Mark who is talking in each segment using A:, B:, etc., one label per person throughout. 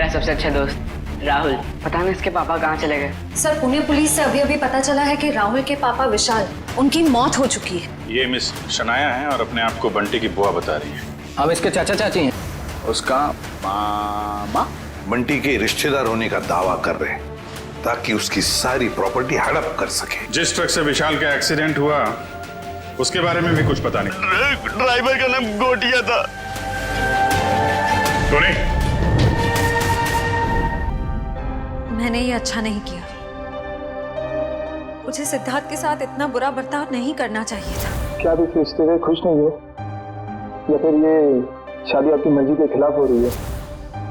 A: मेरा सबसे अच्छा दोस्त राहुल। पता नहीं इसके पापा कहाँ चले गए।
B: सर, पुणे पुलिस से अभी अभी पता चला है कि राहुल के पापा विशाल, उनकी मौत हो चुकी है।
C: ये मिस शनाया है और अपने आप को बंटी की बुआ बता रही है।
D: हम इसके चाचा चाची हैं।
E: उसका मामा बंटी के रिश्तेदार होने का दावा कर रहे हैं ताकि उसकी सारी प्रॉपर्टी हड़प कर सके।
C: जिस ट्रक से विशाल का एक्सीडेंट हुआ उसके बारे में भी कुछ पता नहीं।
F: ड्राइवर का नाम गोटिया था।
C: टोनी,
B: मैंने ये अच्छा नहीं किया। मुझे सिद्धार्थ के साथ इतना बुरा बर्ताव नहीं करना चाहिए था।
G: क्या आप इस रिश्ते से खुश नहीं हो, या फिर ये शादी आपकी मर्जी के खिलाफ हो रही है?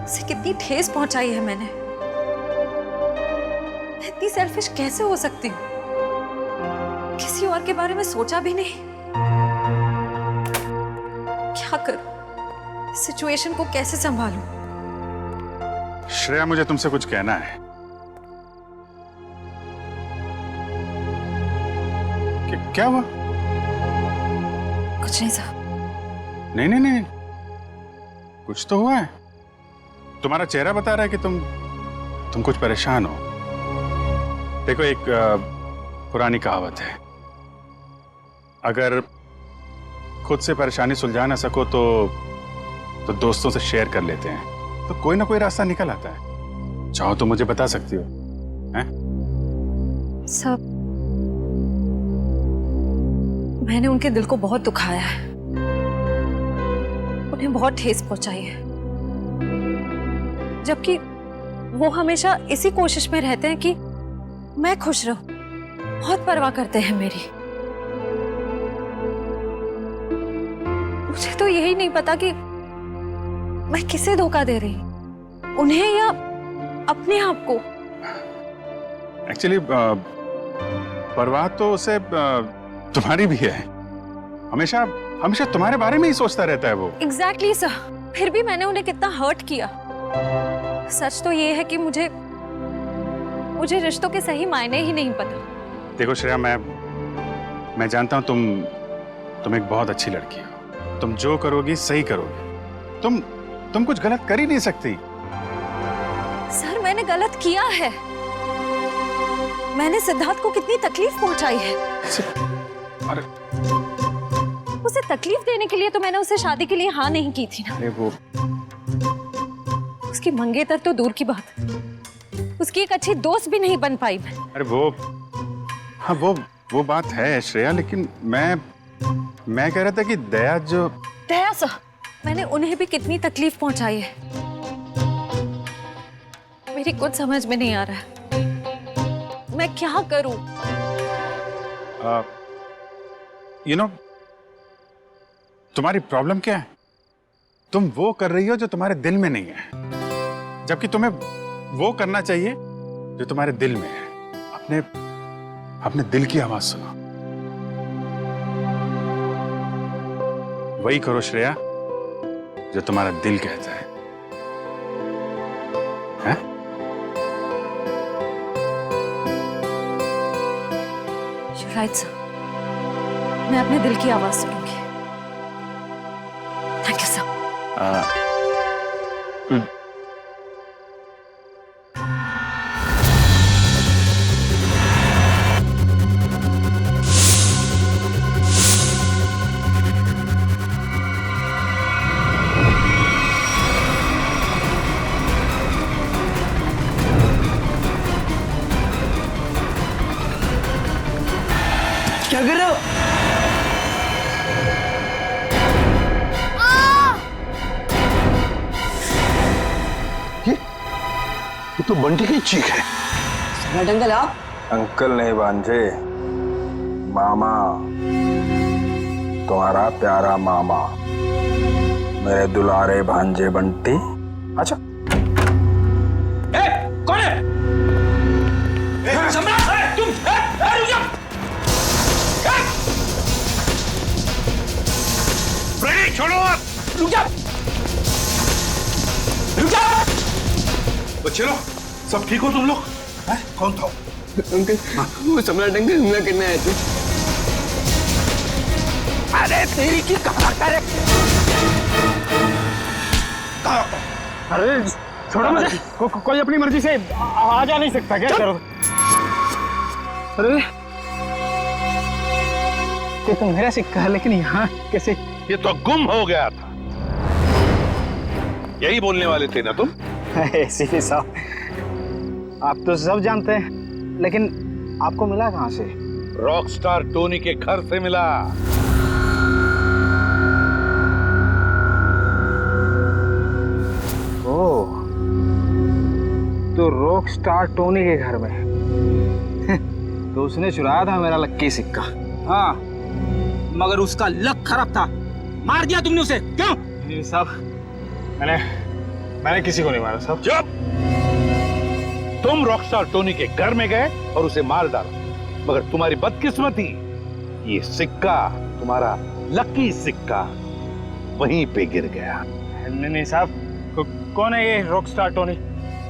B: उसे कितनी ठेस पहुंचाई है मैंने। इतनी सेल्फिश कैसे हो सकती हूँ? किसी और के बारे में सोचा भी नहीं। क्या करूं? इस सिचुएशन को कैसे संभालूं?
C: श्रेया, मुझे तुमसे कुछ कहना है। क्या हुआ?
B: कुछ नहीं सर।
C: नहीं नहीं नहीं, कुछ तो हुआ है। तुम्हारा चेहरा बता रहा है कि तुम कुछ परेशान हो। देखो, एक पुरानी कहावत है, अगर खुद से परेशानी सुलझा ना सको तो दोस्तों से शेयर कर लेते हैं, तो कोई ना कोई रास्ता निकल आता है। चाहो तो मुझे बता सकती हो। हैं?
B: सब मैंने उनके दिल को बहुत दुखाया है, उन्हें बहुत ठेस पहुंचाई है, जबकि वो हमेशा इसी कोशिश में रहते हैं कि मैं खुश रहूं। बहुत परवाह करते हैं मेरी। मुझे तो यही नहीं पता कि मैं किसे धोखा दे रही हूं, उन्हें या अपने आप को।
C: एक्चुअली परवाह तो उसे तुम्हारी भी है। हमेशा हमेशा तुम्हारे बारे में ही सोचता रहता है वो।
B: Exactly sir. फिर भी मैंने उन्हें कितना हर्ट किया। सच तो ये है कि मुझे रिश्तों के सही मायने ही नहीं पता।
C: देखो श्रेया, मैं जानता हूं तुम एक बहुत अच्छी लड़की हो। तुम जो करोगी सही करोगी। तुम कुछ गलत कर ही नहीं सकती।
B: सर, मैंने गलत किया है। मैंने सिद्धार्थ को कितनी तकलीफ पहुंचाई है।
C: अरे
B: उसे तकलीफ देने के लिए तो मैंने उसे शादी के लिए हाँ नहीं की थी ना।
C: अरे वो
B: उसकी मंगेतर तो दूर की बात, उसकी एक अच्छी दोस्त भी नहीं बन पाई मैं।
C: अरे हाँ वो बात है श्रेया, लेकिन मैं कह रहा था कि दया
B: सर, मैंने उन्हें भी कितनी तकलीफ पहुंचाई है। मेरी कुछ समझ में नहीं आ रहा है, मैं क्या करूं?
C: तुम्हारी प्रॉब्लम क्या है? तुम वो कर रही हो जो तुम्हारे दिल में नहीं है, जबकि तुम्हें वो करना चाहिए जो तुम्हारे दिल में है। अपने दिल की आवाज सुनो। वही करो श्रेया जो तुम्हारा दिल कहता है। हैं?
B: You're right, sir. मैं अपने दिल की आवाज सुनूंगी। Thank you sir.
F: क्या कर रहे हो?
E: ये तो बंटी की चीख है।
F: सम्राट अंकल आप?
D: अंकल नहीं भांजे, मामा, तुम्हारा प्यारा मामा, मेरे दुलारे भांजे बंटी। अच्छा,
F: कौन है? सम्राट, तुम रुक जाओ। फ्रेडी, छोड़ो आप। रुक जाओ, रुक जाओ।
E: बच्चे लोग, सब ठीक हो तुम लोग? कौन था?
F: अंकल, वो सम्राट अंकल हमला करने आए थे। अरे तेरी की कहाँ करे?
E: अरे
G: छोड़ो मुझे। कोई अपनी मर्जी से आ जा नहीं सकता क्या? करो। अरे ये तो मेरा सिक्का है, लेकिन यहाँ कैसे?
E: ये तो गुम हो गया था। यही बोलने वाले थे ना तुम?
G: सीपी साहब, आप तो सब जानते हैं, लेकिन आपको मिला कहाँ से?
E: रॉकस्टार टोनी के घर से मिला।
G: ओह, तो रॉक स्टार टोनी के घर में तो उसने चुराया था मेरा लक्की सिक्का।
F: हाँ, मगर उसका लक खराब था, मार दिया तुमने उसे, क्यों?
G: नहीं साहब, मैंने किसी को नहीं मारा साहब।
E: चुप! तुम रॉकस्टार टोनी के घर में गए और उसे मार डाला, मगर तुम्हारी बदकिस्मती, ये सिक्का, तुम्हारा लकी सिक्का, वहीं पे गिर गया।
G: नहीं साहब, कौन है ये रॉक स्टार टोनी?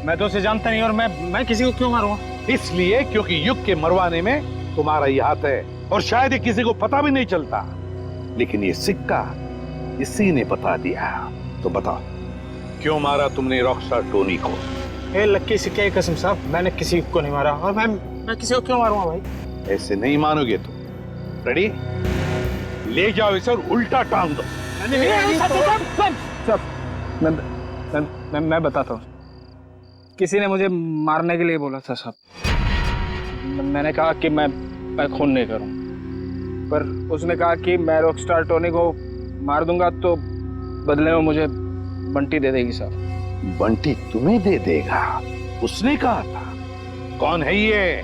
G: मैं तो उसे जानता नहीं, और मैं किसी को क्यों मारूंगा?
E: इसलिए क्योंकि युग के मरवाने में तुम्हारा ही हाथ है, और शायद ये किसी को पता भी नहीं चलता, लेकिन ये सिक्का इसी ने बता दिया। तो बताओ, क्यों मारा तुमने रॉकस्टार टोनी को?
G: ए लक्की सिक्के की कसम साहब, मैंने किसी को नहीं मारा, और मैं किसी को क्यों मारूंगा भाई?
E: ऐसे नहीं मानोगे तुम। रेडी? ले जाओ इसे और उल्टा टांग दो।
G: मैं बताता हूँ। किसी ने मुझे मारने के लिए बोला था साहब। मैंने कहा कि मैं खून नहीं करूँ, पर उसने कहा कि मैं रॉकस्टार टोनी को मार दूंगा तो बदले में मुझे बंटी दे देगी साहब।
E: बंटी तुम्हें दे देगा? उसने कहा था? कौन है ये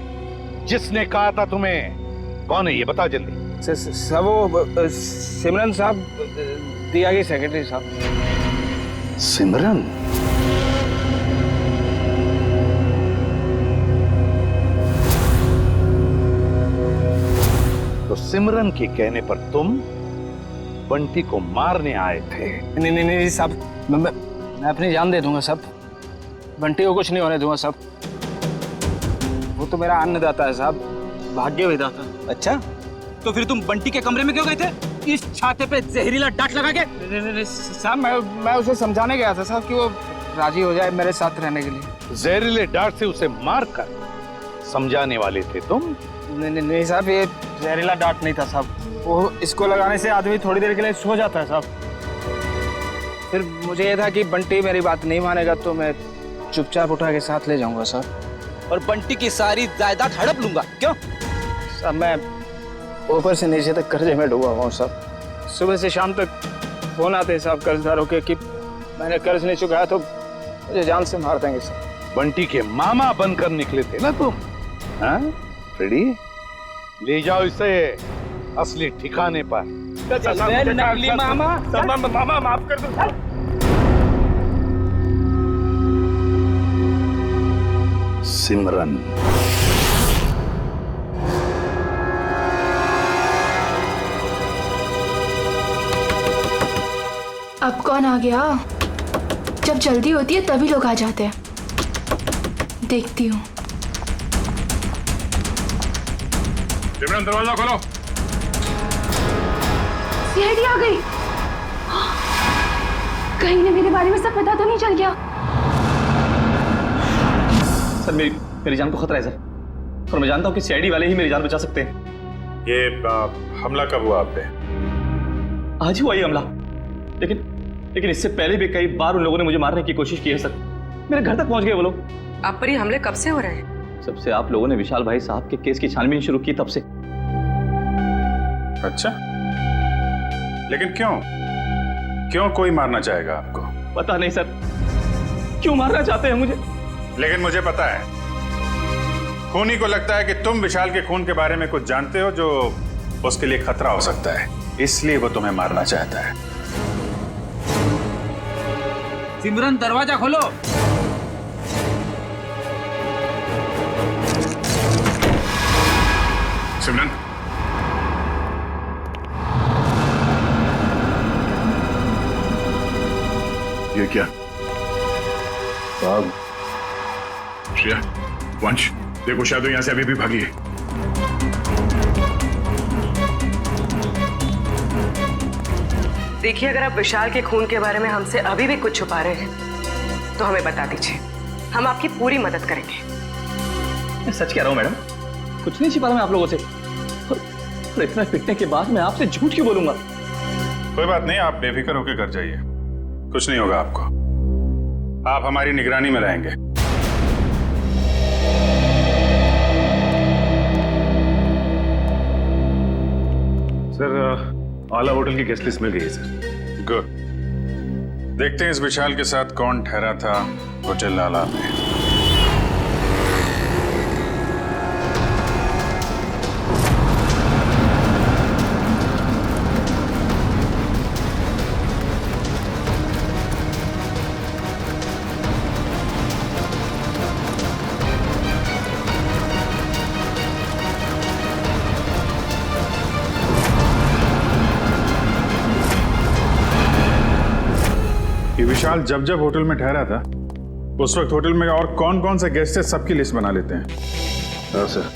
E: जिसने कहा था तुम्हें? कौन है ये, बता जल्दी।
G: सब वो सिमरन साहब, दिया की सेक्रेटरी साहब।
E: सिमरन? तो सिमरन के कहने पर तुम बंटी को मारने आए थे?
G: नहीं साहब, मैं अपनी जान दे दूंगा साहब। बंटी को कुछ नहीं होने दूंगा साहब। वो तो मेरा अन्नदाता है साहब, भाग्य विधाता।
F: अच्छा, तो फिर तुम बंटी के कमरे में क्यों गए थे, इस छाते पे जहरीला डांट लगा के?
G: नहीं साहब, मैं उसे समझाने गया था साहब कि वो राजी हो जाए मेरे साथ रहने के लिए।
E: जहरीले डांट से उसे मारकर समझाने वाले थे तुम?
G: नहीं साहब, ये जहरीला डांट नहीं था साहब। वो इसको लगाने से आदमी थोड़ी देर के लिए सो जाता है साहब। फिर मुझे ये था कि बंटी मेरी बात नहीं मानेगा तो मैं चुपचाप उठा के साथ ले जाऊंगा साहब,
F: और बंटी की सारी जायदाद हड़प लूंगा, क्यों?
G: साहब मैं ऊपर से नीचे तक कर्जे में डूबा हुआ हूँ साहब। सुबह से शाम तक फोन आते हैं साहब कर्जदारों के कि मैंने कर्ज नहीं चुकाया तो मुझे जान से मार देंगे साहब।
E: बंटी के मामा बनकर निकले थे ना तुम? हाँ? रेडी? ले जाओ इसे असली ठिकाने पर।
F: नकली मामा,
G: मामा माफ कर दो।
E: सिमरन।
H: अब कौन आ गया? जब जल्दी होती है तभी लोग आ जाते हैं। देखती हूँ।
C: सिमरन, दरवाजा खोलो।
H: सीआईडी आ गई। कहीं ने मेरे बारे में सब पता तो नहीं चल गया?
I: सर मेरी जान को खतरा है सर, और मैं जानता हूँ कि सीआईडी वाले ही मेरी जान बचा सकते हैं।
C: ये हमला कब हुआ आप पे?
I: आज ही हुआ ये हमला, लेकिन इससे पहले भी कई बार उन लोगों ने मुझे मारने की कोशिश की है सर। मेरे घर तक पहुंच गए वो लोग।
J: आप पर ये हमले कब से हो रहे हैं?
I: सबसे आप लोगों ने विशाल भाई साहब के केस की छानबीन शुरू की तब से।
C: अच्छा, लेकिन क्यों कोई मारना चाहेगा आपको?
I: पता नहीं सर, क्यों मारना चाहते हैं मुझे,
C: लेकिन मुझे पता है। खूनी को लगता है कि तुम विशाल के खून के बारे में कुछ जानते हो जो उसके लिए खतरा हो सकता है, इसलिए वो तुम्हें मारना चाहता है।
F: सिमरन, दरवाजा खोलो।
C: सिमरन,
E: ये क्या?
D: साहब,
C: श्रेया, वंश, देखो शायद यहाँ से अभी भी भागी है।
J: देखिए, अगर आप विशाल के खून के बारे में हमसे अभी भी कुछ छुपा रहे हैं तो हमें बता दीजिए, हम आपकी पूरी मदद करेंगे।
I: मैं सच कह रहा हूँ मैडम, कुछ नहीं छिपा रहा मैं आप लोगों से। और इतना पिटने के बाद मैं आपसे झूठ क्यों बोलूंगा?
C: कोई बात नहीं, आप बेफिक्र होकर घर जाइए, कुछ नहीं होगा आपको। आप हमारी निगरानी में रहेंगे।
E: सर, आला होटल की गेस्ट लिस्ट मिल गई है सर।
C: गुड। देखते हैं इस विशाल के साथ कौन ठहरा था होटल आला में। विशाल जब जब होटल में ठहरा था उस वक्त होटल में और कौन कौन से गेस्ट है सबकी लिस्ट बना लेते हैं।
E: हाँ सर,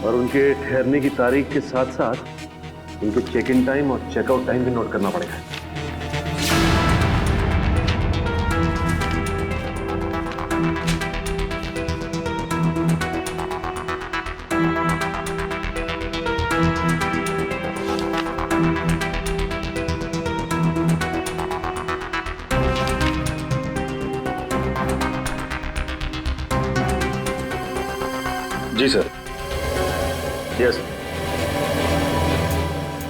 E: और उनके ठहरने की तारीख के साथ साथ उनके चेक इन टाइम और चेकआउट टाइम भी नोट करना पड़ेगा।
C: जी सर। यस।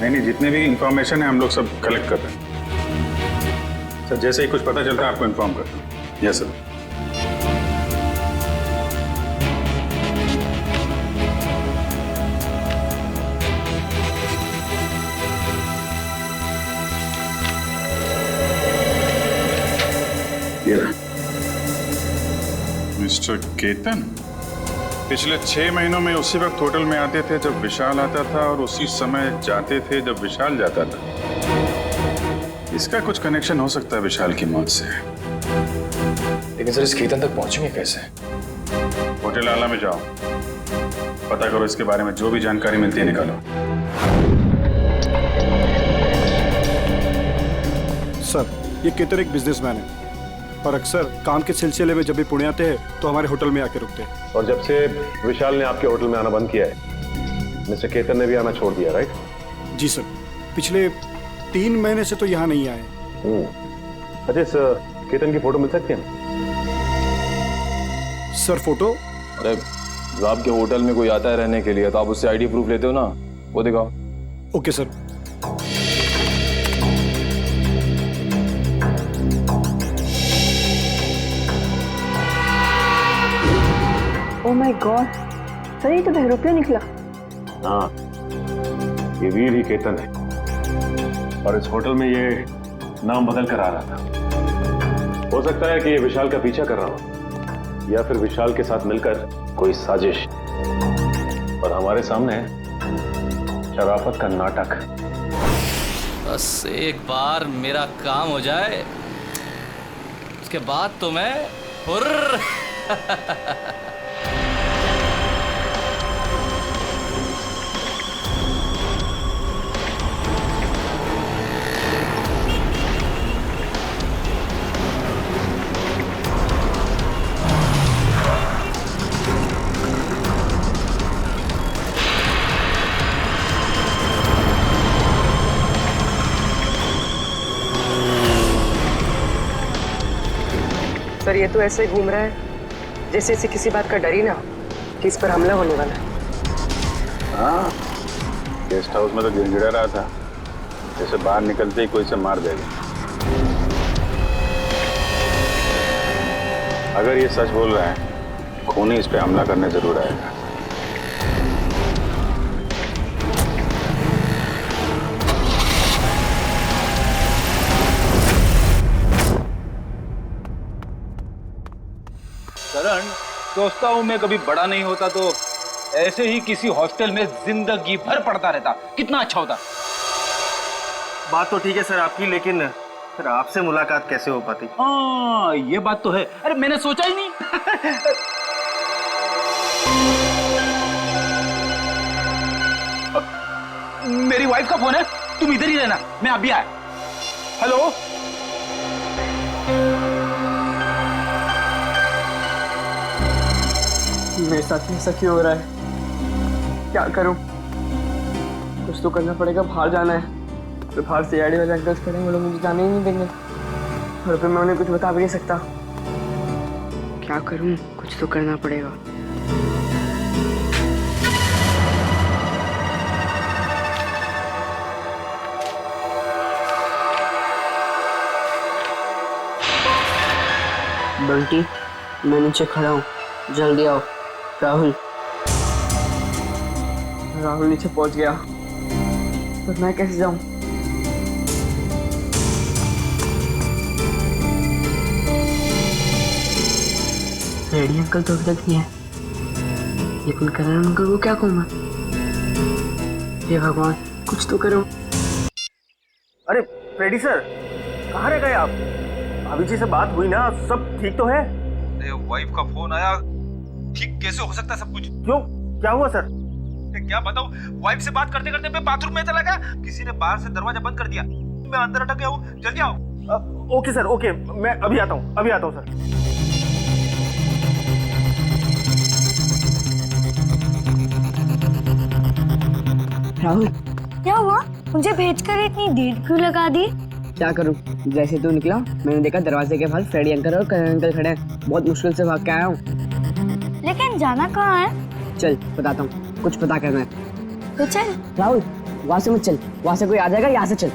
C: नहीं, जितने भी इंफॉर्मेशन है हम लोग सब कलेक्ट कर रहे हैं सर। जैसे ही कुछ पता चलता है आपको इन्फॉर्म करता हूँ। Yes sir. मिस्टर केतन पिछले 6 महीनों में उसी वक्त होटल में आते थे जब विशाल आता था और उसी समय जाते थे जब विशाल जाता था। इसका कुछ कनेक्शन हो सकता है विशाल की मौत से।
I: लेकिन सर इस केतन तक पहुंचेंगे कैसे?
C: होटल आला में जाओ, पता करो इसके बारे में जो भी जानकारी मिलती है निकालो।
K: सर, ये केतन एक बिजनेसमैन है और अक्सर काम के सिलसिले में जब भी पुणे आते हैं तो हमारे होटल में आके रुकते हैं।
E: और जब से विशाल ने आपके होटल में आना बंद किया है, मिस्टर केतन ने भी आना छोड़ दिया, राइट?
K: जी सर, पिछले 3 महीने से तो यहाँ नहीं आए।
E: अच्छा, सर केतन की फोटो मिल सकती है?
K: Sir photo?
L: अरे जब आपके होटल में कोई आता है रहने के लिए तो आप उससे आईडी प्रूफ लेते हो ना, वो दिखाओ।
K: Okay sir.
M: Oh my God sir, ये तो बहरूपिया निकला।
E: हाँ, ये वीर ही केतन है और इस होटल में ये नाम बदल कर आ रहा था। हो सकता है कि ये विशाल का पीछा कर रहा हो या फिर विशाल के साथ मिलकर कोई साजिश, और हमारे सामने शराफत का नाटक।
N: बस एक बार मेरा काम हो जाए उसके बाद तो मैं हुर्र।
J: सर ये तो ऐसे घूम रहा है जैसे इसे किसी बात का डर ही ना हो कि इस पर हमला होने वाला है।
C: हाँ, गेस्ट हाउस में तो गिड़गिड़ा रहा था जैसे बाहर निकलते ही कोई से मार देगा। अगर ये सच बोल रहा है, खूनी इस पे हमला करने जरूर आएगा।
F: करण, सोचता हूँ मैं कभी बड़ा नहीं होता तो ऐसे ही किसी हॉस्टल में जिंदगी भर पढ़ता रहता, कितना अच्छा होता।
I: बात तो ठीक है सर आपकी, लेकिन फिर आपसे मुलाकात कैसे हो पाती?
F: हाँ ये बात तो है। अरे मैंने सोचा ही नहीं। मेरी वाइफ का फोन है, तुम इधर ही रहना, मैं अभी आया। हेलो।
A: मेरे साथ ऐसा क्यों हो रहा है? क्या करूं? कुछ तो करना पड़ेगा। बाहर जाना है तो बाहर सीआईडी वाले अंकल्स खड़े हैं, वो लोग मुझे जाने ही नहीं देंगे और फिर मैं उन्हें कुछ बता भी नहीं सकता। क्या करूं? कुछ तो करना पड़ेगा। बंटी, मैं नीचे खड़ा हूँ, जल्दी आओ। राहुल नीचे पहुंच गया, पर मैं कैसे जाऊं? रेडी अंकल तो अभी तक नहीं है, लेकिन करण अंकल को क्या कहूँ मैं? हे भगवान, कुछ तो करो।
I: अरे फ्रेडी सर, कहाँ रह गए आप? अभी जी से बात हुई ना, सब ठीक तो है?
F: वाइफ का फोन आया, ठीक कैसे हो सकता है सब कुछ?
I: क्यों, क्या हुआ सर?
F: क्या बताऊं, वाइफ से बात करते करते मैं बाथरूम में चला गया, किसी ने बाहर से दरवाजा बंद कर दिया, मैं अंदर अटक गया हूँ। जल्दी आओ।
I: ओके सर, ओके, मैं अभी आता हूँ सर।
A: राहुल,
B: क्या हुआ? मुझे भेजकर इतनी देर क्यों लगा दी?
A: क्या करूं? जैसे तू निकला मैंने देखा दरवाजे के पास फ्रेडी अंकल और करण अंकल खड़े हैं। बहुत मुश्किल से भाग के आया हूँ।
B: लेकिन जाना कहाँ है?
A: चल बताता हूँ, कुछ पता करना है
B: तो चल।
A: राहुल, वहां से मत चल, वहां से कोई आ जाएगा, यहाँ से चल।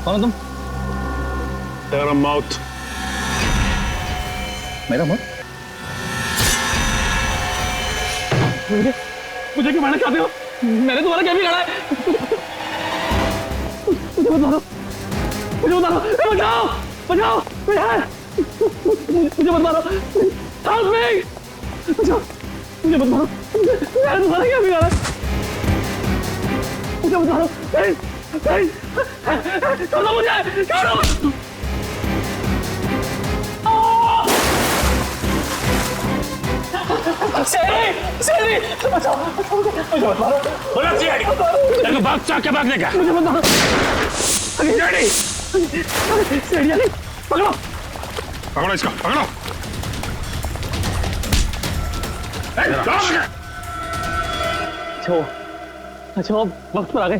I: कौन तुम?
C: तेरा मौत।
I: मेरा मौत? मुझे क्यों मारना चाहते हो? मैंने तुम्हारा क्या बिगाड़ा है? मुझे मत मारो, बचाओ, बचाओ, मुझे मत मारो, हेल्प मी, बचाओ, मुझे मत मारो, मैंने तुम्हारा क्या बिगाड़ा है? मुझे मत मारो, छोड़ो मुझे, छोड़ो।
C: भाग चाके भागने का।
I: मुझे मत मारो। पकड़ो,
C: पकड़ो इसको, पकड़ो।
I: अच्छा, वक्त पर आ गए।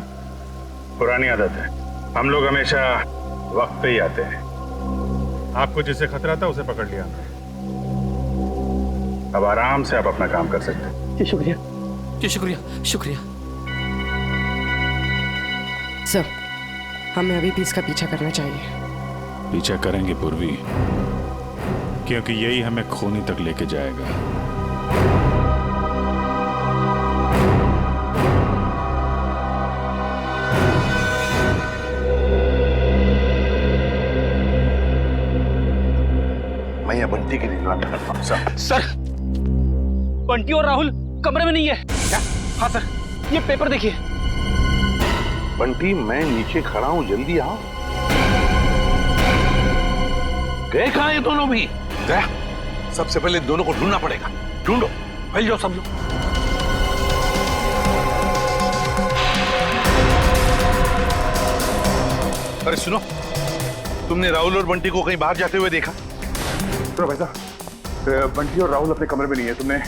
C: पुरानी आदत है, हम लोग हमेशा वक्त पे ही आते हैं। आपको जिससे खतरा था उसे पकड़ लिया, अब आराम से आप अपना काम कर सकते हैं।
I: जी शुक्रिया।
N: जी शुक्रिया, शुक्रिया।
J: सर, हमें अभी भी इसका पीछा करना चाहिए।
C: पीछा करेंगे पूर्वी, क्योंकि यही हमें खूनी तक लेके जाएगा।
E: मैं ये बंटी की निगरानी करता हूं।
F: सर, बंटी और राहुल कमरे में नहीं है। क्या? हाँ सर, ये पेपर देखिए।
E: बंटी, मैं नीचे खड़ा हूं, जल्दी आओ। गए कहां ये दोनों भी? गया, सबसे पहले दोनों को ढूंढना पड़ेगा। ढूंढो, फैल जाओ सब लोग। अरे सुनो, तुमने राहुल और बंटी को कहीं बाहर जाते हुए देखा?
K: तो भाई साहब, बंटी और राहुल अपने कमरे में नहीं है, तुमने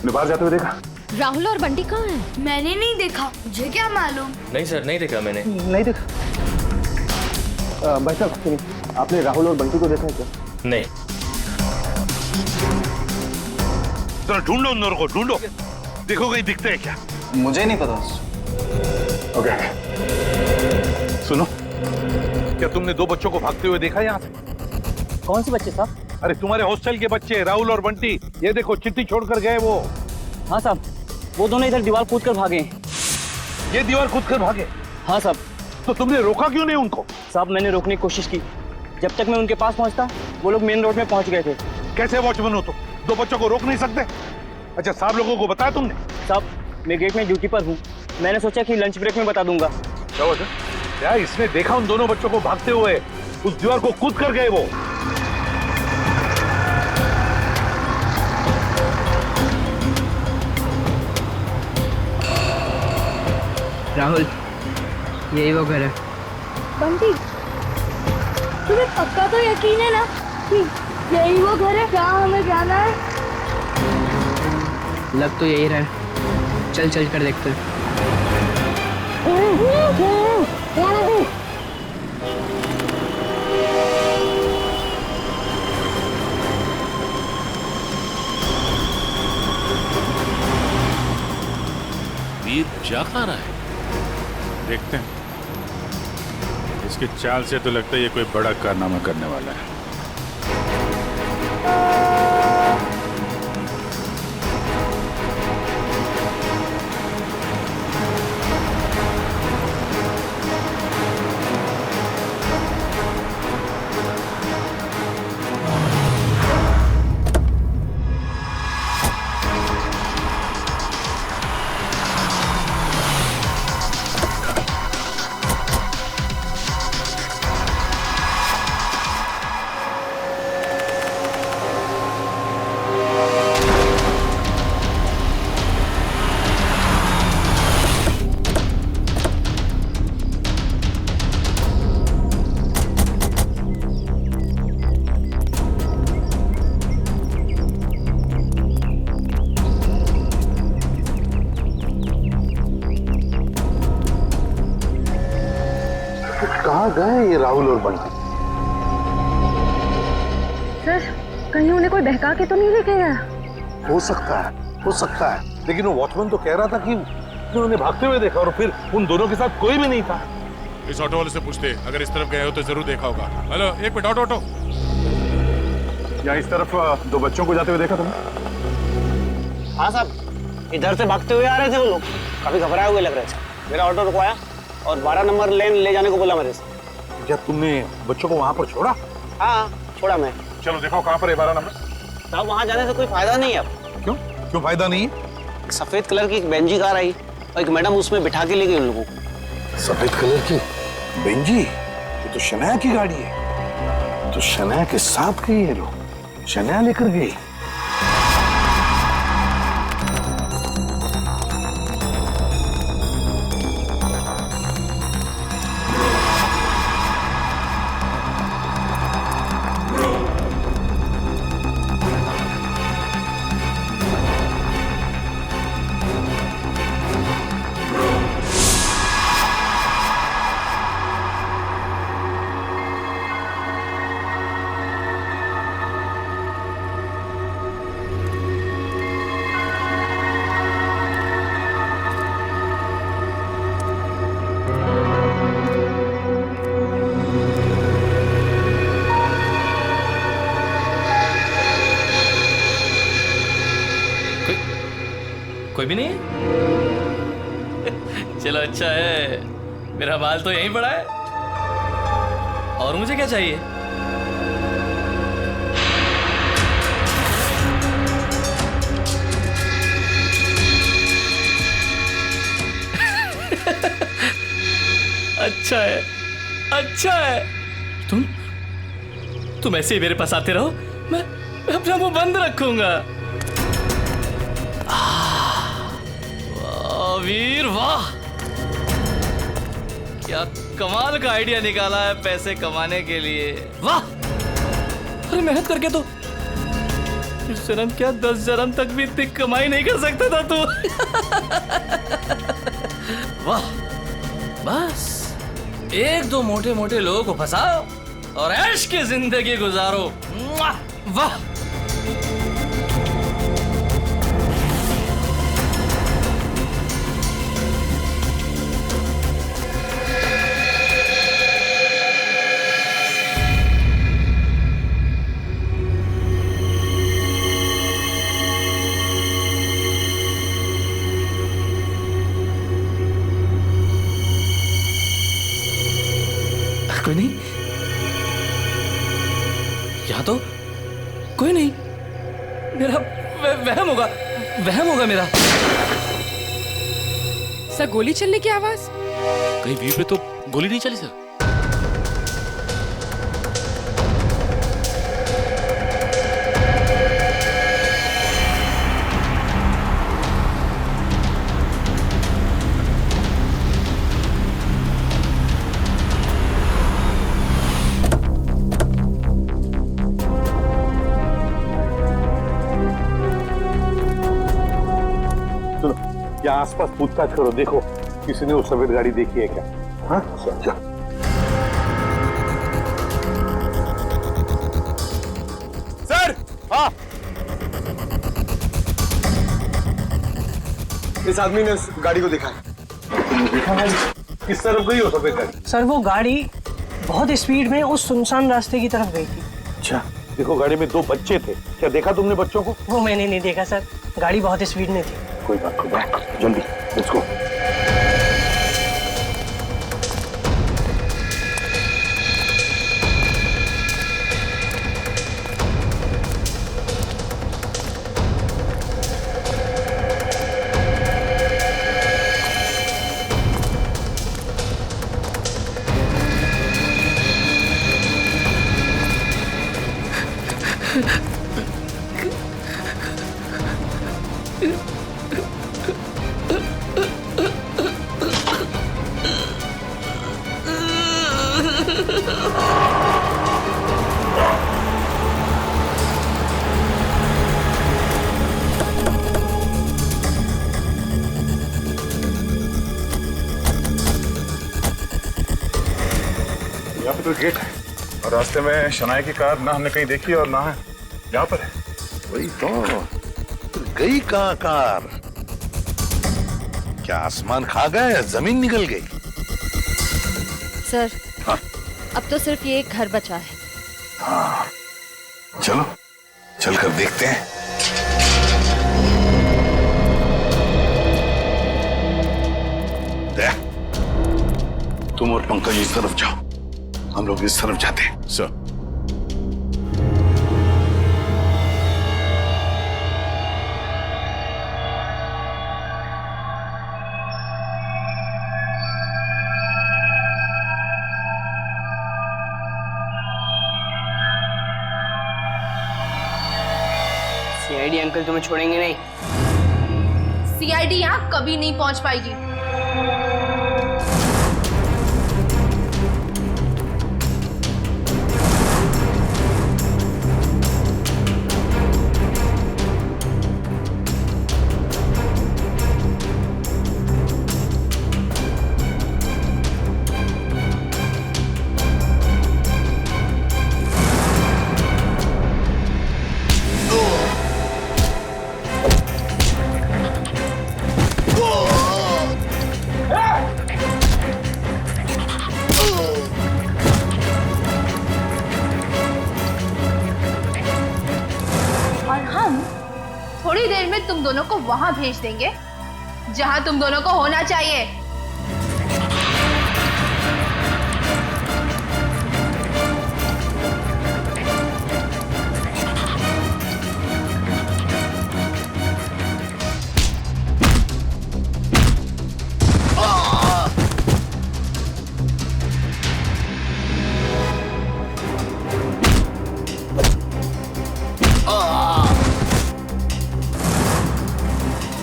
K: बाहर जाते हुए देखा?
B: राहुल और बंटी कहाँ हैं?
H: मैंने नहीं देखा, मुझे क्या मालूम।
I: नहीं सर, नहीं देखा मैंने।
K: नहीं देखा। भाई साहब सुनिए, आपने राहुल और बंटी को देखा है क्या?
I: नहीं।
E: चलो ढूंढो उन दोनों को, ढूंढो, देखो कहीं दिखते हैं क्या।
F: मुझे नहीं पता।
E: ओके, सुनो, क्या तुमने दो बच्चों को भागते हुए देखा यहाँ से?
I: कौन से बच्चे साहब?
E: अरे तुम्हारे हॉस्टल के बच्चे, राहुल और बंटी। ये देखो, चिट्ठी छोड़कर गए वो।
I: हाँ साहब, वो दोनों इधर दीवार कूद कर भागे।
E: ये दीवार कूद कर भागे?
I: हाँ साहब।
E: तो तुमने रोका क्यों नहीं उनको?
I: साहब, मैंने रोकने की कोशिश की, जब तक मैं उनके पास पहुंचता वो लोग मेन रोड में पहुंच गए थे।
E: कैसे वॉचमैन हो तुम? दो बच्चों को रोक नहीं सकते? अच्छा, साहब लोगों को बताया तुमने?
I: साहब, मैं गेट में ड्यूटी पर हूँ, मैंने सोचा कि लंच ब्रेक में बता दूंगा।
E: क्या इसने देखा उन दोनों बच्चों को भागते हुए? उस दीवार को कूद कर गए वो।
A: राहुल, यही वो घर है।
O: बंटी, तुम्हें पक्का तो यकीन है ना कि यही वो घर है? क्या हमें जाना है?
A: लग तो यही रहा है। चल चल कर देखते हैं।
C: वीर जा कहाँ रहा है? देखते हैं। इसकी चाल से तो लगता है ये कोई बड़ा कारनामा करने वाला है।
E: कहाँ गए ये राहुल और बंटी?
O: सर, कहीं उन्हें कोई बहका के तो नहीं लेके गया?
E: हो सकता है, लेकिन वो वॉचमैन तो कह रहा था कि उन्होंने भागते हुए देखा और फिर उन दोनों के साथ कोई भी नहीं था।
C: इस ऑटो वाले से पूछते, अगर इस तरफ गए हो तो जरूर देखा होगा। हेलो, एक मिनट, ऑटो।
K: यहाँ इस तरफ दो बच्चों को जाते हुए देखा तुमने?
P: हाँ साहब, इधर से भागते हुए आ रहे थे वो लोग, काफी घबराए हुए लग रहे थे। मेरा ऑटो रुकवाया और 12 नंबर लेन ले जाने को बोला मेरे से।
E: क्या तुमने बच्चों को वहाँ पर छोड़ा?
P: हाँ, छोड़ा मैं।
E: चलो देखो कहाँ पर है 12 नंबर।
P: साहब, वहाँ जाने से कोई फायदा नहीं है अब।
E: क्यों फायदा नहीं?
P: एक सफेद कलर की एक बेंजी कार आई और एक मैडम उसमें बिठा के ले गई उन लोगों को।
E: सफेद कलर की बेंजी? ये तो शनाया की गाड़ी है। तो शनाया के साथ गई ये लोग, शनाया लेकर गई।
N: कोई भी नहीं है? चलो अच्छा है, मेरा माल तो यहीं पड़ा है। और मुझे क्या चाहिए? अच्छा है। तुम ऐसे ही मेरे पास आते रहो, मैं अपना मुंह बंद रखूंगा। वीर वाह, क्या कमाल का आइडिया निकाला है पैसे कमाने के लिए। वाह, अरे मेहनत करके तो इस जन्म क्या 10 जन्म तक भी इतनी कमाई नहीं कर सकता था तू। वाह, बस एक दो मोटे मोटे लोगों को फंसाओ और ऐश की जिंदगी गुजारो। वाह, कोई नहीं, यहाँ तो कोई नहीं। मेरा वहम होगा मेरा।
Q: सर, गोली चलने की आवाज?
N: कहीं व्यू पे तो गोली नहीं चली सर।
E: आसपास पूछताछ करो, देखो किसी ने वो सफेद गाड़ी देखी है क्या? हाँ चल।
K: सर, हाँ, इस आदमी ने उस गाड़ी को देखा है।
E: किस तरफ गई हो सफेद गाड़ी?
P: सर वो गाड़ी बहुत स्पीड में उस सुनसान रास्ते की तरफ गई थी।
E: अच्छा, देखो गाड़ी में 2 बच्चे थे, क्या देखा तुमने बच्चों को?
P: वो मैंने नहीं देखा सर, गाड़ी बहुत स्पीड में थी।
E: कोई बात नहीं, जल्दी लेट्स गो।
C: यहाँ पे तो गेट है और रास्ते में शनाया की कार ना हमने कहीं देखी और ना है यहाँ पर है।
E: वही तो, गई कहाँ कार? क्या आसमान खा गया या जमीन निकल गई?
B: सर,
E: हाँ?
B: अब तो सिर्फ ये एक घर बचा है।
E: हाँ, चलो चलकर देखते हैं। तुम और पंकज इस तरफ जाओ, हम लोग इस तरफ जाते हैं। सर,
J: सीआईडी अंकल तुम्हें छोड़ेंगे नहीं।
H: सीआईडी यहाँ कभी नहीं पहुंच पाएगी। थोड़ी देर में तुम दोनों को वहां भेज देंगे जहां तुम दोनों को होना चाहिए।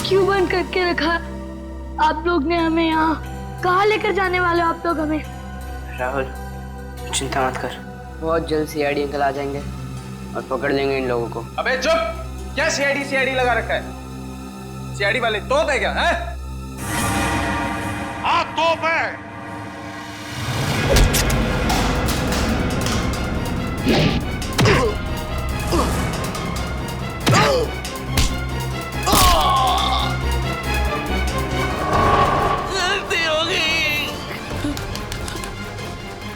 O: क्यों बंद करके रखा आप लोग ने हमें यहाँ? कहाँ लेकर जाने वाले हो आप लोग हमें?
J: राहुल, चिंता मत कर, बहुत जल्द सीआईडी अंकल आ जाएंगे और पकड़ लेंगे इन लोगों को।
G: अबे चुप! क्या सीआईडी लगा रखा है? सीआईडी वाले तोप है क्या? हैं?
E: हाँ तोप है।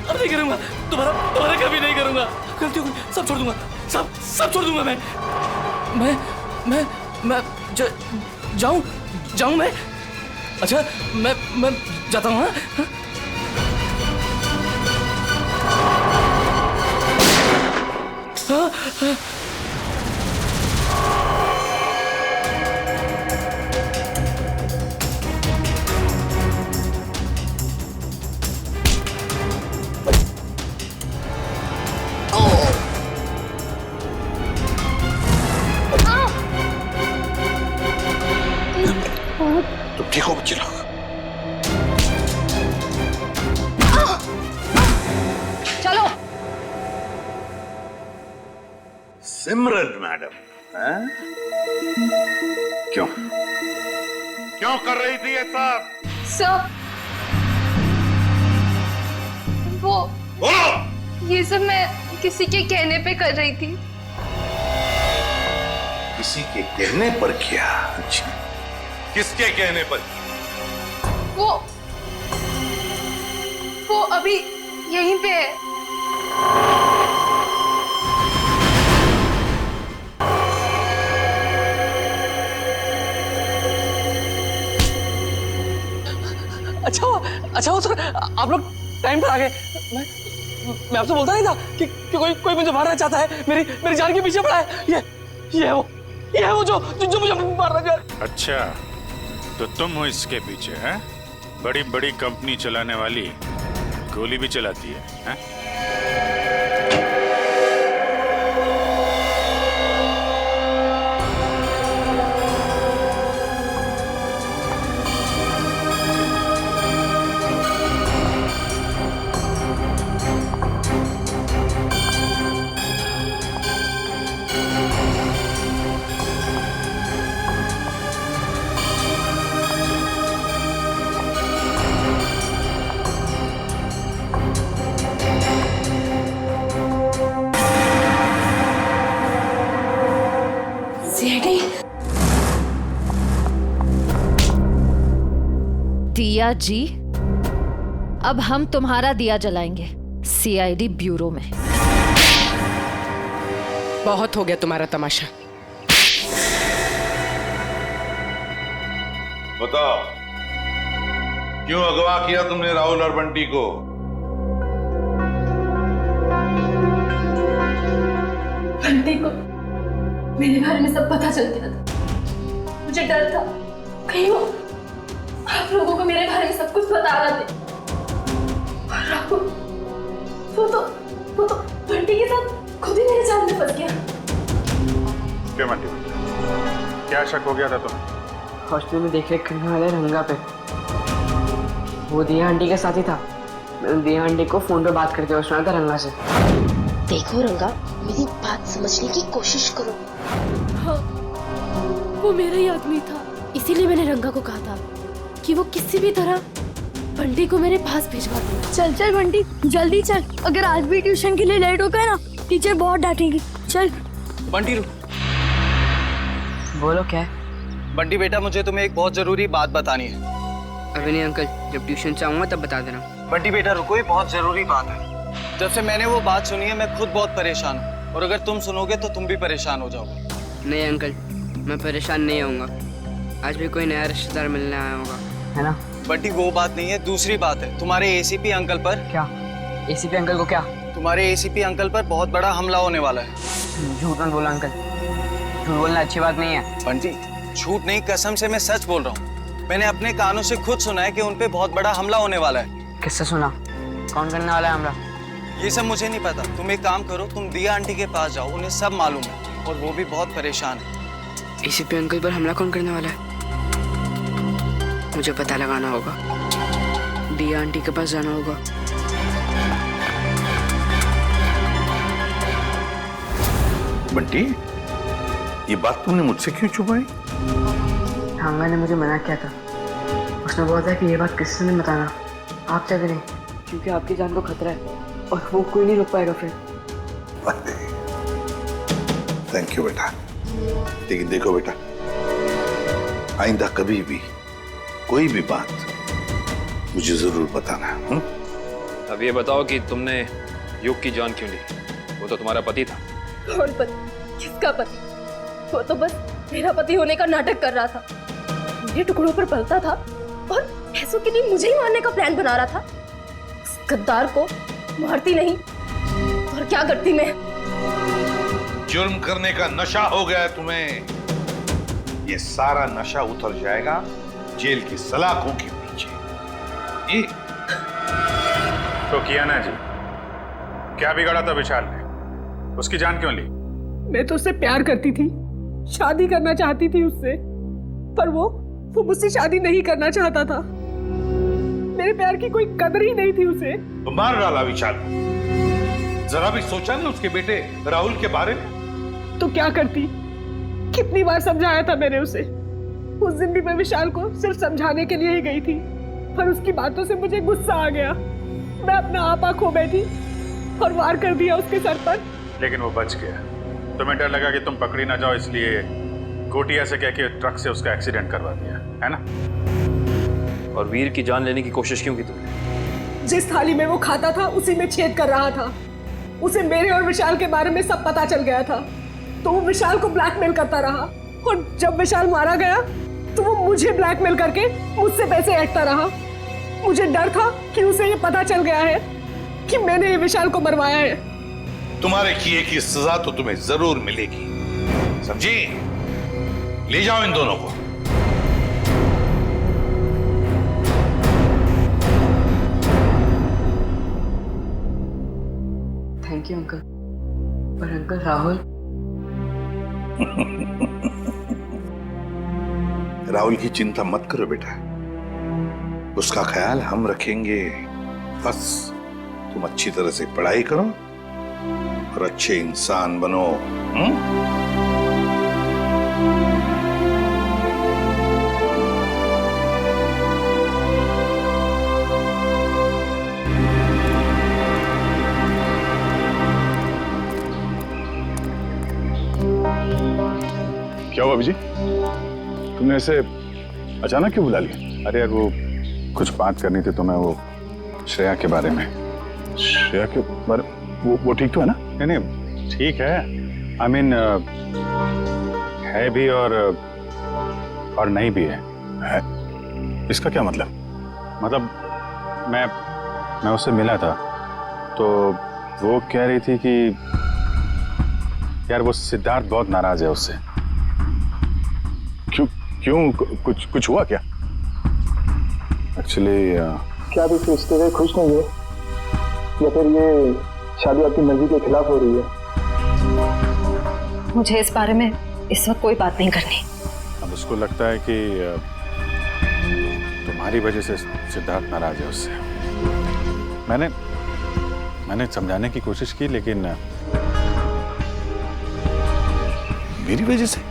N: अब नहीं करूंगा, तुम्हारा कभी नहीं करूंगा। गलती हो गई, सब छोड़ दूंगा, सब छोड़ दूंगा मैं जाऊं मैं? अच्छा, मैं जाता हूँ। हाँ?
E: तुम ठीक हो बच्चे लोग?
H: चलो।
E: सिमरन मैडम, क्यों क्यों कर रही थी ये सब?
H: सर, वो
E: बोलो।
H: ये सब मैं किसी के कहने पे कर रही थी।
E: किसी के कहने पर किया? अच्छा, किसके कहने पर?
H: वो अभी यहीं पे है।
N: अच्छा वो सर, आप लोग टाइम पर आ गए। मैं आपसे बोलता नहीं था कि कोई मुझे मारना चाहता है, मेरी जान के पीछे पड़ा है। ये है वो जो मुझे मारना चाह रहा है।
C: अच्छा, तो तुम हो इसके पीछे, हैं? बड़ी बड़ी कंपनी चलाने वाली गोली भी चलाती है, हैं?
B: दिया जी, अब हम तुम्हारा दिया जलाएंगे सीआईडी ब्यूरो में।
Q: बहुत हो गया तुम्हारा तमाशा।
E: बताओ, क्यों अगवा किया तुमने राहुल और बंटी को?
H: बंटी को मेरे बारे में सब पता चल गया था। मुझे डर था कहीं वो आप लोगों को मेरे बारे में सब कुछ बता रहा थे। और राहुल, वो तो बंटी के साथ खुद ही मेरे जाल में फंस गया।
C: क्यों बंटी, क्या शक हो गया था तुम्हें?
A: हॉस्टल में देख रेख करने वाले रंगा पे वो दिया आंटी के साथ ही था। मैंने दिया आंटी को फोन पे बात करते हुए सुना था रंगा से।
O: देखो रंगा, मेरी बात समझने की कोशिश करो।
H: हाँ, वो मेरा ही आदमी था, इसीलिए मैंने रंगा को कहा था कि वो किसी भी तरह बंटी को मेरे पास भिजवा दे।
O: चल बंटी, जल्दी चल। अगर आज भी ट्यूशन के लिए लेट हो गए ना, टीचर बहुत डांटेगी। चल
N: बंटी,
A: बोलो क्या है?
N: बंटी बेटा, मुझे तुम्हें एक बहुत जरूरी बात बतानी है।
A: अभी नहीं अंकल, जब ट्यूशन से आऊंगा तब बता देना।
N: बंटी बेटा रुको, ये बहुत जरूरी बात है। जब से मैंने वो बात सुनी है, मैं खुद बहुत परेशान हूँ, और अगर तुम सुनोगे तो तुम भी परेशान हो जाओगे।
A: नहीं अंकल, मैं परेशान नहीं होऊंगा। आज भी कोई नया रिश्तेदार मिलने आया होगा, है ना?
N: बंटी वो बात नहीं है, दूसरी बात है। तुम्हारे एसीपी अंकल पर।
A: क्या? एसीपी अंकल को क्या?
N: तुम्हारे एसीपी अंकल पर बहुत बड़ा हमला होने वाला है।
A: झूठ मत बोला अंकल, झूठ बोलना अच्छी बात नहीं है।
N: बंटी, झूठ नहीं, कसम से मैं सच बोल रहा हूँ। मैंने अपने कानों से खुद सुना है कि उन पे बहुत बड़ा हमला होने वाला है।
A: किससे सुना? कौन करने वाला है हमला?
N: ये सब मुझे नहीं पता। तुम एक काम करो, तुम दिया आंटी के पास जाओ, उन्हें सब मालूम है, और वो भी बहुत परेशान है।
A: एसीपी अंकल पर हमला कौन करने वाला है? मुझे पता लगाना होगा। दिया आंटी के पास जाना होगा।
E: बंटी, ये बात तुमने मुझसे क्यों छुपाई?
A: ठांगा ने मुझे मना किया था। उसने बोला था कि ये बात किसी से नहीं बताना, आप चाहे नहीं, क्योंकि आपकी जान को खतरा है और वो कोई नहीं रोक पाएगा फिर।
E: थैंक यू बेटा। लेकिन देखो बेटा, आइंदा कभी भी कोई भी बात मुझे जरूर बताना।
L: अब ये बताओ कि तुमने युग की जान क्यों ली? वो तो तुम्हारा पति था।
H: कौन पति? किसका पति? वो तो बस मेरा पति होने का नाटक कर रहा था, मेरे टुकड़ों पर पलता था और पैसों के लिए मुझे ही मारने का प्लान बना रहा था। उस गद्दार को मारती नहीं और क्या करती मैं?
E: जुर्म करने का नशा हो गया है तुम्हें। ये सारा नशा उतर जाएगा जेल की सलाखों के पीछे। ये
C: तो किया ना जी, क्या बिगाड़ा था विशाल ने? उसकी जान क्यों ली?
Q: मैं तो उससे प्यार करती थी, शादी करना चाहती थी उससे, पर वो मुझसे शादी नहीं करना चाहता था। मेरे प्यार की कोई कदर ही नहीं थी उसे।
E: तो मार डाला विशाल को। जरा भी सोचा नहीं उसके बेटे राहुल के बारे में?
Q: तो क्या करती? कितनी बार समझाया था मैंने उसे। उस दिन भी मैं विशाल को सिर्फ समझाने के लिए ही गई थी, पर उसकी बातों से मुझे गुस्सा आ गया। मैं अपना आपा खो बैठी और वार कर दिया उसके सर पर।
C: लेकिन वो बच गया। तुम्हें डर लगा कि तुम पकड़ी ना जाओ, इसलिए गोटिया से कह के ट्रक से उसका एक्सीडेंट करवा दिया, है ना?
I: और वीर की जान लेने की कोशिश क्यों की तुमने?
Q: जिस थाली में वो खाता था उसी में छेद कर रहा था। उसे मेरे और विशाल के बारे में सब पता चल गया था, तो वो विशाल को ब्लैकमेल करता रहा, और जब विशाल मारा गया तो वो मुझे ब्लैकमेल करके मुझसे पैसे ऐंठता रहा। मुझे डर था कि उसे ये पता चल गया है कि मैंने ये विशाल को मरवाया है।
E: तुम्हारे किए की सजा तो तुम्हें जरूर मिलेगी, समझी? ले जाओ इन दोनों को।
A: Thank you uncle. पर अंकल राहुल
E: राहुल की चिंता मत करो बेटा, उसका ख्याल हम रखेंगे। बस तुम अच्छी तरह से पढ़ाई करो और अच्छे इंसान बनो।
C: क्या हुआ अभिजी? तुमने ऐसे अचानक क्यों बुला लिया? अरे यार वो कुछ बात करनी थी तुम्हें, वो श्रेया के बारे में। श्रेया के बारे वो ठीक तो है ना? नहीं नहीं ठीक है, आई मीन है भी और नहीं भी है। इसका क्या मतलब? मतलब मैं उससे मिला था तो वो कह रही थी कि यार वो सिद्धार्थ बहुत नाराज है उससे। क्यों कुछ हुआ क्या? एक्चुअली
K: क्या आप इस रिश्ते से खुश नहीं है, या फिर ये शादी आपकी मर्जी के खिलाफ हो रही है?
B: मुझे इस बारे में इस वक्त कोई बात नहीं करनी।
C: अब उसको लगता है कि तुम्हारी वजह से सिद्धार्थ नाराज है उससे। मैंने समझाने की कोशिश की, लेकिन
E: मेरी वजह से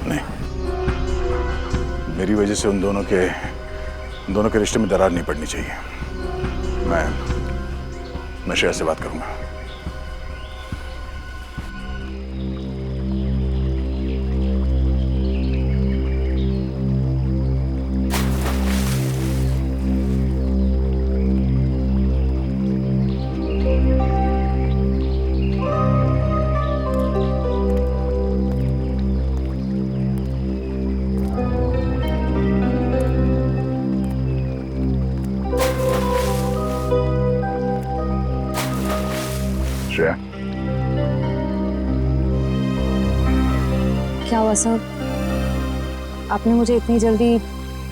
E: नहीं,
C: मेरी वजह से उन दोनों के रिश्ते में दरार नहीं पड़नी चाहिए। मैं श्रेया से बात करूंगा। श्रेया,
B: क्या हुआ साहब? आपने मुझे इतनी जल्दी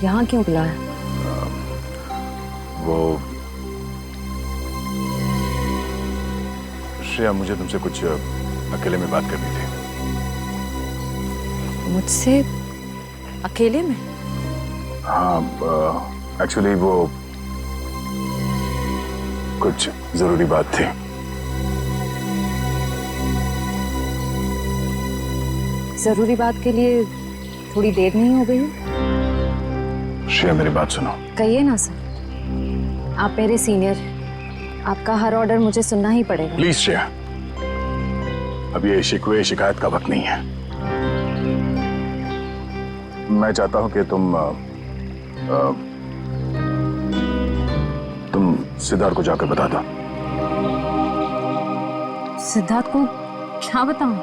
B: यहाँ क्यों बुलाया?
C: वो श्रेया, मुझे तुमसे कुछ अकेले में बात करनी थी।
B: मुझसे अकेले में?
C: हाँ, एक्चुअली वो कुछ जरूरी बात थी।
B: जरूरी बात के लिए थोड़ी देर नहीं हो गई?
C: श्रेया, मेरी बात सुनो।
B: कहिए ना सर, आप मेरे सीनियर, आपका हर ऑर्डर मुझे सुनना ही पड़ेगा।
C: प्लीज श्रेया, अब ये शिकवे शिकायत का वक्त नहीं है। मैं चाहता हूं कि तुम सिद्धार्थ को जाकर बता दो।
B: सिद्धार्थ को क्या बताऊं?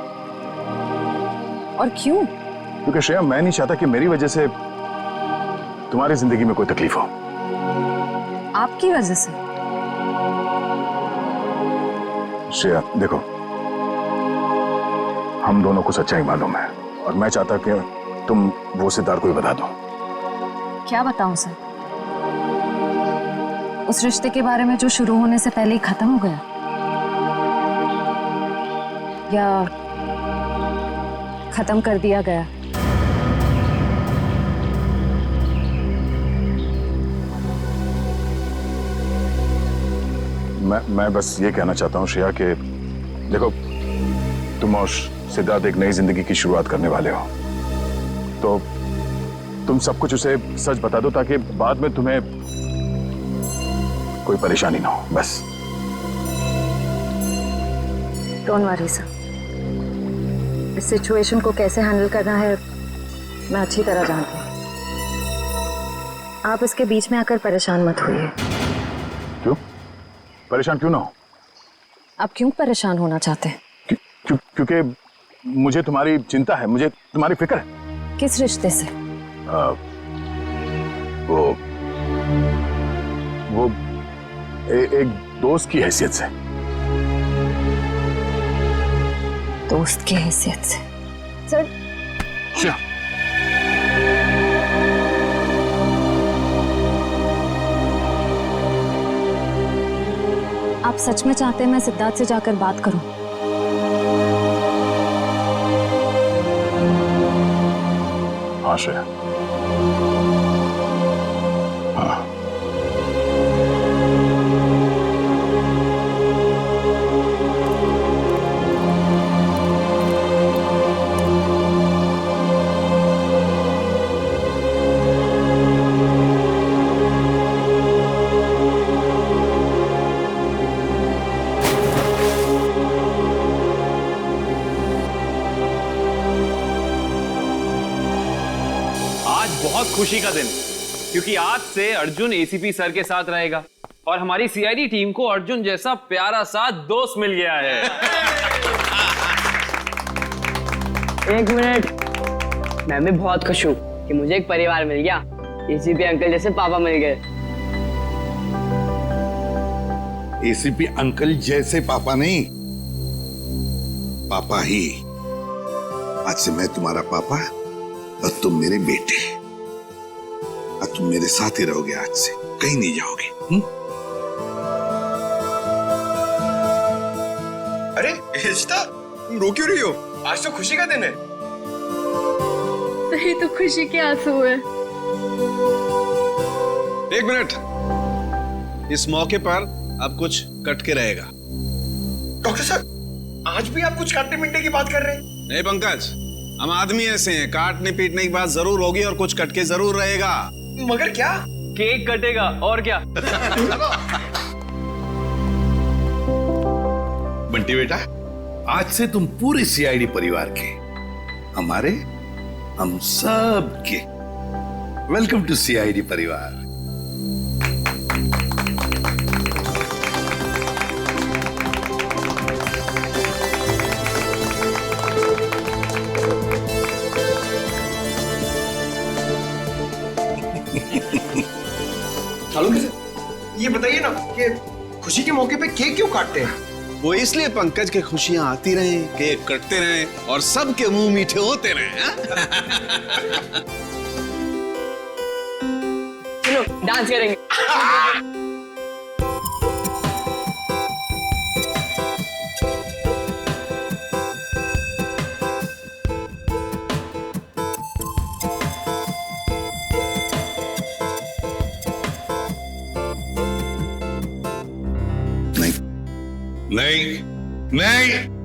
B: और क्यों?
C: क्योंकि श्रेया, मैं नहीं चाहता कि मेरी वजह से तुम्हारी जिंदगी में कोई तकलीफ हो।
B: आपकी वजह से?
C: श्रेया देखो, हम दोनों को सच्चाई मालूम है, और मैं चाहता कि तुम वो सिद्धार्थ को ही बता दो।
B: क्या बताऊं सर? उस रिश्ते के बारे में जो शुरू होने से पहले ही खत्म हो गया, या खत्म कर दिया गया?
C: मैं बस ये कहना चाहता हूँ श्रेया कि देखो, तुम और सिद्धार्थ एक नई जिंदगी की शुरुआत करने वाले हो, तो तुम सब कुछ उसे सच बता दो ताकि बाद में तुम्हें कोई परेशानी ना हो, बस।
R: डोंट वरी सर, इस सिचुएशन को कैसे हैंडल करना है मैं अच्छी तरह जानती हूँ। आप इसके बीच में आकर परेशान मत होइए।
C: क्यों परेशान क्यों ना हो?
R: आप क्यों परेशान होना चाहते हैं?
C: क्योंकि मुझे तुम्हारी चिंता है, मुझे तुम्हारी फिक्र है।
R: किस रिश्ते से?
C: वो एक दोस्त की हैसियत से।
R: दोस्त की हैसियत से? सर आप सच में चाहते हैं मैं सिद्धार्थ से जाकर बात करूं?
C: हाँ श्रेया, हाँ।
F: बहुत खुशी का दिन, क्योंकि आज से अर्जुन एसीपी सर के साथ रहेगा और हमारी सीआईडी टीम को अर्जुन जैसा प्यारा सा दोस्त मिल गया है।
A: एक मिनट, मैं भी बहुत खुश हूँ कि मुझे एक परिवार मिल गया। एसीपी अंकल जैसे पापा मिल गए।
E: एसीपी अंकल जैसे पापा नहीं, पापा ही। आज से मैं तुम्हारा पापा और तुम मेरे बेटे। और तुम मेरे साथ ही रहोगे, आज से कहीं नहीं जाओगे।
S: अरे इशिता, तुम रो क्यों रही हो? आज तो खुशी का दिन है।
O: सही तो खुशी के आंसू है।
S: एक मिनट, इस मौके पर अब कुछ कटके रहेगा। डॉक्टर साहब, आज भी आप कुछ काटने पीटने की बात कर रहे हैं? नहीं पंकज, हम आदमी ऐसे हैं, काटने पीटने की बात जरूर होगी और कुछ कटके जरूर रहेगा। मगर क्या?
F: केक कटेगा और क्या।
E: बंटी बेटा, आज से तुम पूरे सीआईडी परिवार के, हमारे, हम सब के वेलकम टू सीआईडी परिवार।
S: चालू कैसे? ये बताइए ना कि खुशी के मौके पे केक क्यों काटते हैं? वो इसलिए पंकज के खुशियां आती रहे, केक कटते रहे और सबके मुंह मीठे होते रहे।
A: चलो डांस करेंगे।
E: नहीं नहीं नहीं,